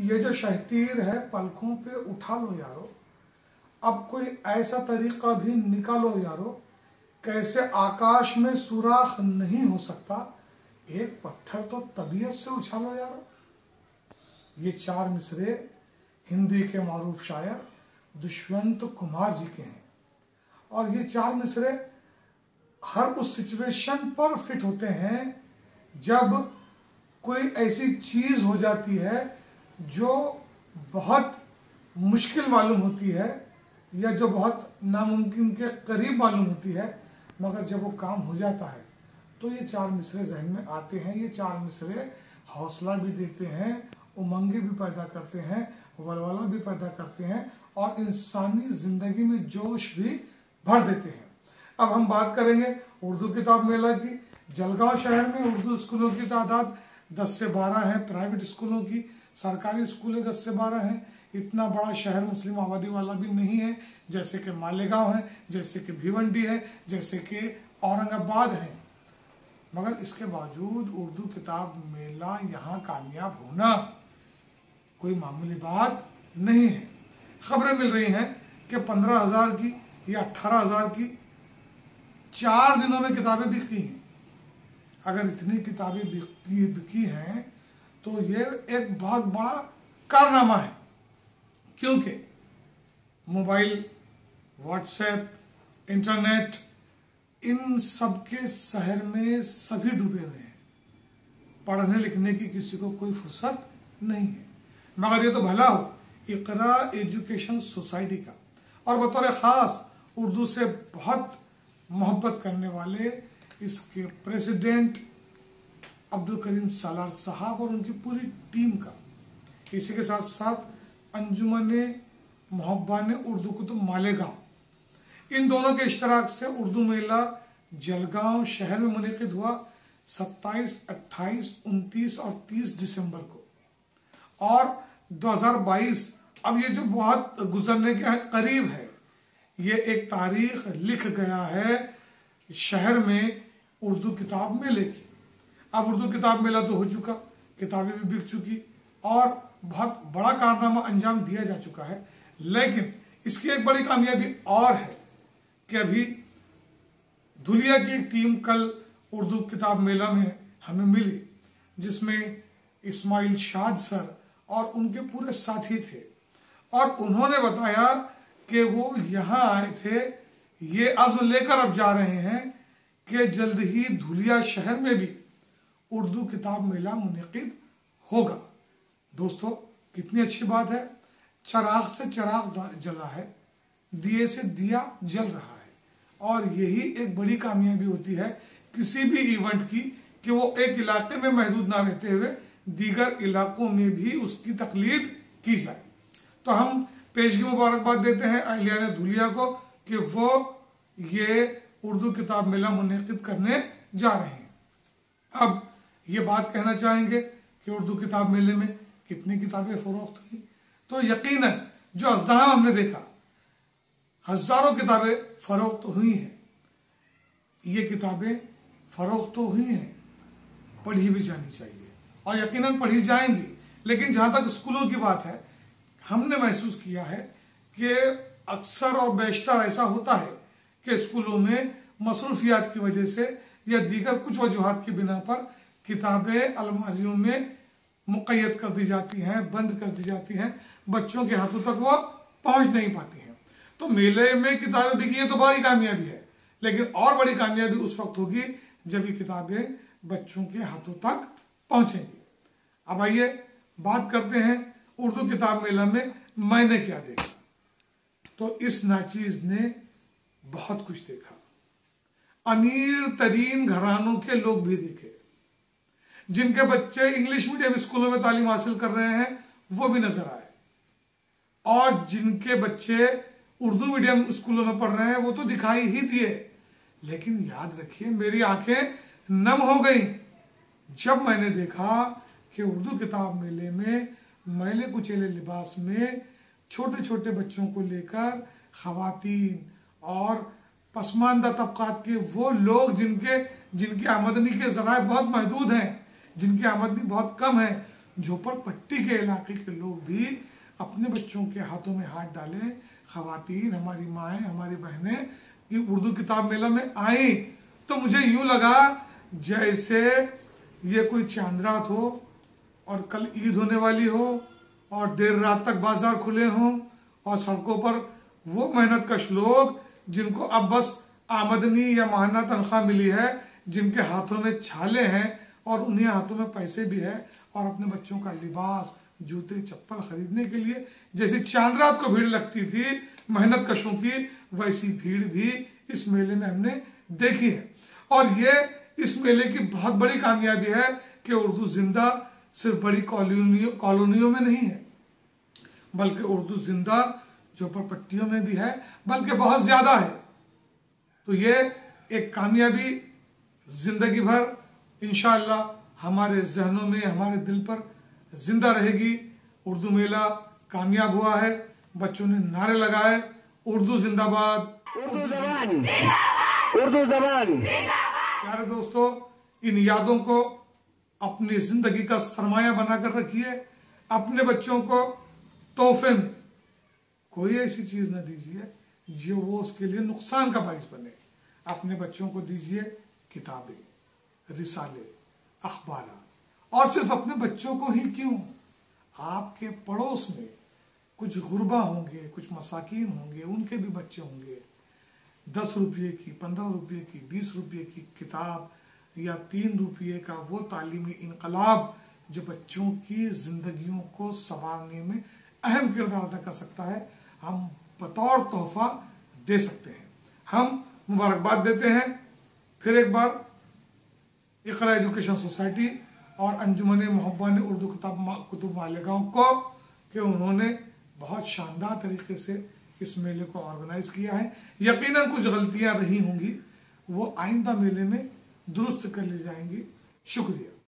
ये जो शहतीर है पलकों पे उठा लो यारो, अब कोई ऐसा तरीका भी निकालो यारो, कैसे आकाश में सुराख नहीं हो सकता, एक पत्थर तो तबीयत से उछालो यारो। ये चार मिसरे हिंदी के मारूफ शायर दुष्यंत कुमार जी के हैं और ये चार मिसरे हर उस सिचुएशन पर फिट होते हैं जब कोई ऐसी चीज हो जाती है जो बहुत मुश्किल मालूम होती है या जो बहुत नामुमकिन के करीब मालूम होती है, मगर जब वो काम हो जाता है तो ये चार मिसरे जहन में आते हैं। ये चार मिसरे हौसला भी देते हैं, उमंगे भी पैदा करते हैं, वलवला भी पैदा करते हैं और इंसानी ज़िंदगी में जोश भी भर देते हैं। अब हम बात करेंगे उर्दू किताब मेला की। जलगांव शहर में उर्दू स्कूलों की तादाद 10 से 12 है, प्राइवेट स्कूलों की, सरकारी स्कूलें 10 से 12 हैं। इतना बड़ा शहर मुस्लिम आबादी वाला भी नहीं है जैसे कि मालेगांव है, जैसे कि भिवंडी है, जैसे कि औरंगाबाद है, मगर इसके बावजूद उर्दू किताब मेला यहाँ कामयाब होना कोई मामूली बात नहीं है। खबरें मिल रही हैं कि 15,000 की या 18,000 की 4 दिनों में किताबें बिकी हैं। अगर इतनी किताबें बिकी हैं तो ये एक बहुत बड़ा कारनामा है, क्योंकि मोबाइल, व्हाट्सएप, इंटरनेट, इन सब के शहर में सभी डूबे हुए हैं। पढ़ने लिखने की किसी को कोई फुर्सत नहीं है, मगर ये तो भला हो इकरा एजुकेशन सोसाइटी का और बतौर ख़ास उर्दू से बहुत मोहब्बत करने वाले इसके प्रेसिडेंट अब्दुल करीम सालार साहब और उनकी पूरी टीम का, इसी के साथ साथ अंजुमने मोहब्बाने उर्दू कुतुब मालेगांव, इन दोनों के इश्तराक से उर्दू मेला जलगांव शहर में मुनक़िद हुआ 27, 28, 29 और 30 दिसंबर को। और 2022 अब ये जो बहुत गुजरने के करीब है, ये एक तारीख लिख गया है शहर में उर्दू किताब मेले की। अब उर्दू किताब मेला तो हो चुका, किताबें भी बिक चुकी और बहुत बड़ा कारनामा अंजाम दिया जा चुका है, लेकिन इसकी एक बड़ी कामयाबी और है कि अभी धुलिया की एक टीम कल उर्दू किताब मेला में हमें मिली, जिसमें इस्माइल शाद सर और उनके पूरे साथी थे और उन्होंने बताया कि वो यहाँ आए थे, ये अज़्म लेकर अब जा रहे हैं कि जल्द ही धुलिया शहर में भी उर्दू किताब मेला मुनक़िद होगा। दोस्तों, कितनी अच्छी बात है, चराग से चराग जला है, दिए से दिया जल रहा है और यही एक बड़ी कामयाबी होती है किसी भी इवेंट की कि वो एक इलाके में महदूद ना रहते हुए दीगर इलाकों में भी उसकी तकलीद की जाए। तो हम पेशगी मुबारकबाद देते हैं अहलियाने धुलिया को कि वो ये उर्दू किताब मेला मुनक़िद करने जा रहे हैं। अब ये बात कहना चाहेंगे कि उर्दू किताब मेले में कितनी किताबें फ़रोख्त हुई, तो यकीनन जो अज़दाम हमने देखा, हज़ारों किताबें फ़रोख्त हुई हैं। ये किताबें फ़रोख्त तो हुई हैं, पढ़ी भी जानी चाहिए और यकीनन पढ़ी जाएंगी, लेकिन जहाँ तक स्कूलों की बात है, हमने महसूस किया है कि अक्सर और बेशतर ऐसा होता है कि स्कूलों में मसरूफियात की वजह से या दीगर कुछ वजूहात की बिना पर किताबें अलमारियों में मुक़य्यद कर दी जाती हैं, बंद कर दी जाती हैं, बच्चों के हाथों तक वो पहुँच नहीं पाती हैं। तो मेले में किताबें बिकी हैं तो बड़ी कामयाबी है, लेकिन और बड़ी कामयाबी उस वक्त होगी जब ये किताबें बच्चों के हाथों तक पहुँचेंगी। अब आइए बात करते हैं उर्दू किताब मेला में मैंने क्या देखा। तो इस नाचीज़ ने बहुत कुछ देखा, अमीर तरीन घरानों के लोग भी देखे, जिनके बच्चे इंग्लिश मीडियम स्कूलों में तालीम हासिल कर रहे हैं वो भी नजर आए, और जिनके बच्चे उर्दू मीडियम स्कूलों में पढ़ रहे हैं वो तो दिखाई ही दिए। लेकिन याद रखिए, मेरी आंखें नम हो गई जब मैंने देखा कि उर्दू किताब मेले में मैले कुचेले लिबास में छोटे छोटे बच्चों को लेकर ख़वातीन और पसमानदा तबकात के वो लोग जिनकी आमदनी के ज़राए बहुत महदूद हैं, जिनकी आमदनी बहुत कम है, झोपड़पट्टी के इलाके के लोग भी अपने बच्चों के हाथों में हाथ डालें। ख़वातीन, हमारी माएँ, हमारी बहनें कि उर्दू किताब मेला में आई तो मुझे यूँ लगा जैसे ये कोई चांद रात हो और कल ईद होने वाली हो और देर रात तक बाजार खुले हों और सड़कों पर वो मेहनतकश लोग जिनको अब बस आमदनी या माहाना तनख्वाह मिली है, जिनके हाथों में छाले हैं और उन्हीं हाथों में पैसे भी है और अपने बच्चों का लिबास, जूते, चप्पल खरीदने के लिए जैसे चांद रात को भीड़ लगती थी मेहनतकशों की, वैसी भीड़ भी इस मेले में हमने देखी है। और ये इस मेले की बहुत बड़ी कामयाबी है कि उर्दू जिंदा सिर्फ बड़ी कॉलोनियों में नहीं है, बल्कि उर्दू जिंदा झोपड़पट्टियों में भी है, बल्कि बहुत ज़्यादा है। तो ये एक कामयाबी जिंदगी भर इंशाअल्लाह हमारे जहनों में, हमारे दिल पर जिंदा रहेगी। उर्दू मेला कामयाब हुआ है, बच्चों ने नारे लगाए, उर्दू जिंदाबाद, उर्दू ज़बान, उर्दू ज़बान। प्यारे दोस्तों, इन यादों को अपनी जिंदगी का सरमाया बनाकर रखिए। अपने बच्चों को तोहफे में कोई ऐसी चीज न दीजिए जो वो उसके लिए नुकसान का बाइस बने। अपने बच्चों को दीजिए किताबें, रिसाले, अखबार, और सिर्फ अपने बच्चों को ही क्यों, आपके पड़ोस में कुछ गुरबा होंगे, कुछ मसाकीन होंगे, उनके भी बच्चे होंगे। 10 रुपये की, 15 रुपये की, 20 रुपये की किताब या 3 रुपये का वो तालीमी इनकलाब जो बच्चों की जिंदगियों को संवारने में अहम किरदार अदा कर सकता है, हम बतौर तोहफा दे सकते हैं। हम मुबारकबाद देते हैं फिर एक बार इक़रा एजुकेशन सोसाइटी और अंजुमन मोहब्बान उर्दू कुतुब मालिकाओं को कि उन्होंने बहुत शानदार तरीके से इस मेले को ऑर्गेनाइज किया है। यकीनन कुछ गलतियां रही होंगी, वो आइंदा मेले में दुरुस्त कर ली जाएंगी। शुक्रिया।